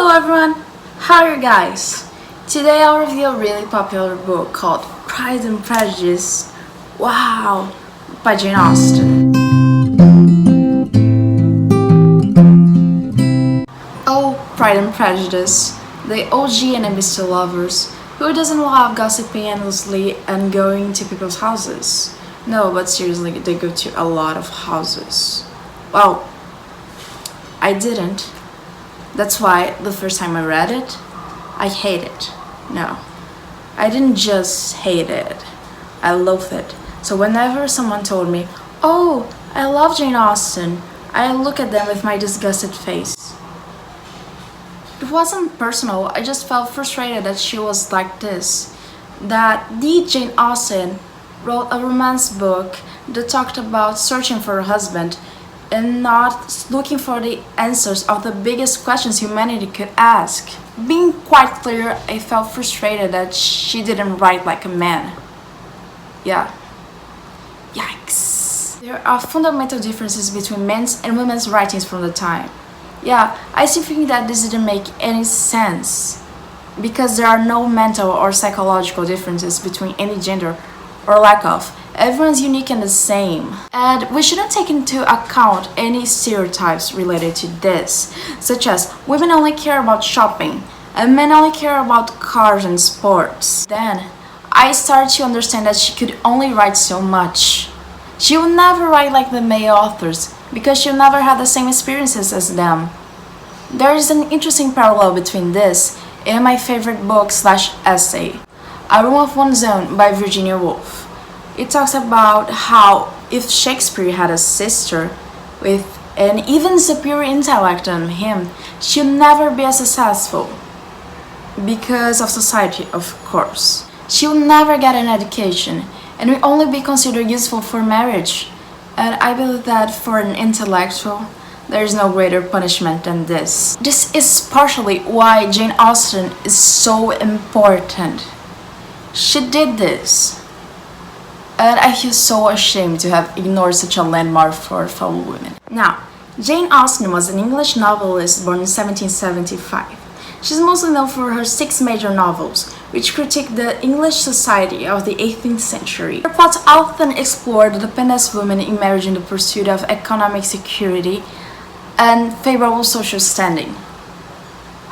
Hello everyone, how are you guys? Today I'll review a really popular book called Pride and Prejudice. Wow, by Jane Austen. Oh, Pride and Prejudice, the OG enemies to lovers. Who doesn't love gossiping endlessly and going to people's houses? No, but seriously, they go to a lot of houses. Well, I didn't. That's why the first time I read it, I hated it. No, I didn't just hate it, I loathed it. So whenever someone told me, "Oh, I love Jane Austen," I look at them with my disgusted face. It wasn't personal, I just felt frustrated that she was like this. That the Jane Austen wrote a romance book that talked about searching for a husband and not looking for the answers of the biggest questions humanity could ask. Being quite clear, I felt frustrated that she didn't write like a man. Yeah. Yikes. There are fundamental differences between men's and women's writings from the time. Yeah, I still think that this didn't make any sense because there are no mental or psychological differences between any gender or lack of. Everyone's unique and the same. And we shouldn't take into account any stereotypes related to this, such as women only care about shopping and men only care about cars and sports. Then, I started to understand that she could only write so much. She would never write like the male authors because she never had the same experiences as them. There is an interesting parallel between this and my favorite book/essay, A Room of One's Own by Virginia Woolf. It talks about how if Shakespeare had a sister with an even superior intellect than him, she'd never be as successful. Because of society, of course. She would never get an education and will only be considered useful for marriage. And I believe that for an intellectual, there is no greater punishment than this. This is partially why Jane Austen is so important. She did this. And I feel so ashamed to have ignored such a landmark for fellow women. Now, Jane Austen was an English novelist born in 1775. She's mostly known for her 6 major novels, which critique the English society of the 18th century. Her plots often explore the dependence of women in marriage in the pursuit of economic security and favorable social standing.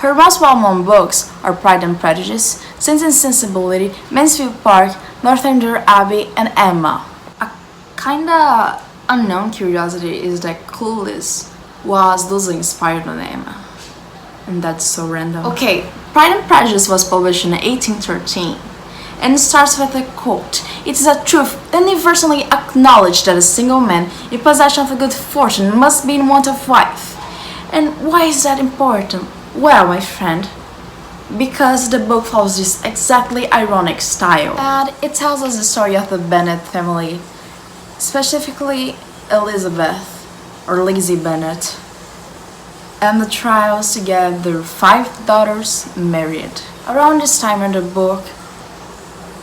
Her most well-known books are Pride and Prejudice, Sense and Sensibility, Mansfield Park, Northanger Abbey, and Emma. A kinda unknown curiosity is that Clueless was loosely inspired on Emma. And that's so random. Okay, Pride and Prejudice was published in 1813 and starts with a quote. It is a truth universally acknowledged that a single man in possession of a good fortune must be in want of wife. And why is that important? Well, my friend, because the book follows this exactly ironic style. And it tells us the story of the Bennet family, specifically Elizabeth, or Lizzie Bennet, and the trials to get their 5 daughters married. Around this time in the book,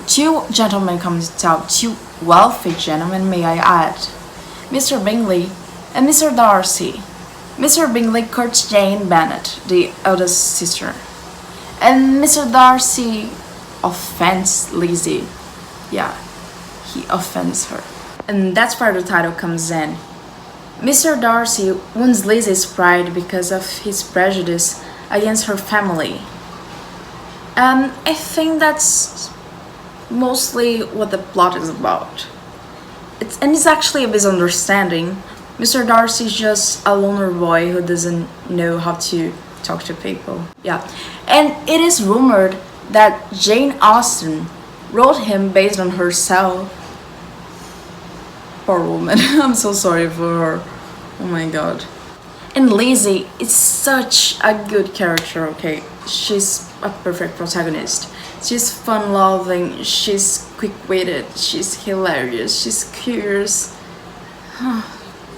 2 gentlemen come to town, 2 wealthy gentlemen, may I add, Mr. Bingley and Mr. Darcy. Mr. Bingley courts Jane Bennet, the eldest sister, and Mr. Darcy offends Lizzie. Yeah, he offends her. And that's where the title comes in. Mr. Darcy wounds Lizzie's pride because of his prejudice against her family. And I think that's mostly what the plot is about. It's actually a misunderstanding. Mr. Darcy is just a loner boy who doesn't know how to talk to people. Yeah, and it is rumored that Jane Austen wrote him based on herself. Poor woman. I'm so sorry for her. Oh my god. And Lizzie is such a good character, okay? She's a perfect protagonist. She's fun-loving, she's quick-witted, she's hilarious, she's curious.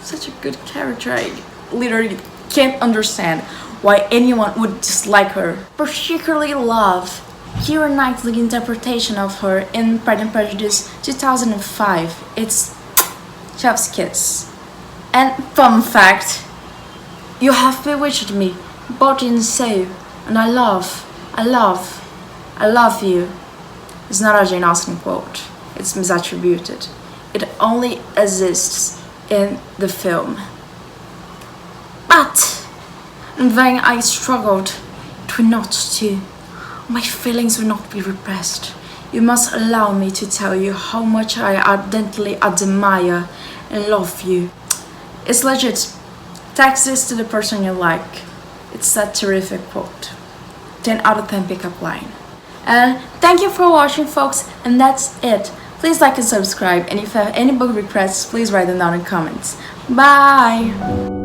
Such a good character. I literally can't understand why anyone would dislike her. Particularly love Keira Knightley's interpretation of her in Pride and Prejudice 2005. It's chef's kiss. And fun fact, you have bewitched me, body and soul. And I love you is not a Jane Austen quote. It's misattributed. It only exists in the film. But in vain I struggled to not to. My feelings will not be repressed. You must allow me to tell you how much I ardently admire and love you. It's legit. Text this to the person you like. It's that terrific quote. 10 out of 10 pickup line. And thank you for watching, folks, and that's it. Please like and subscribe, and if you have any book requests, please write them down in comments. Bye!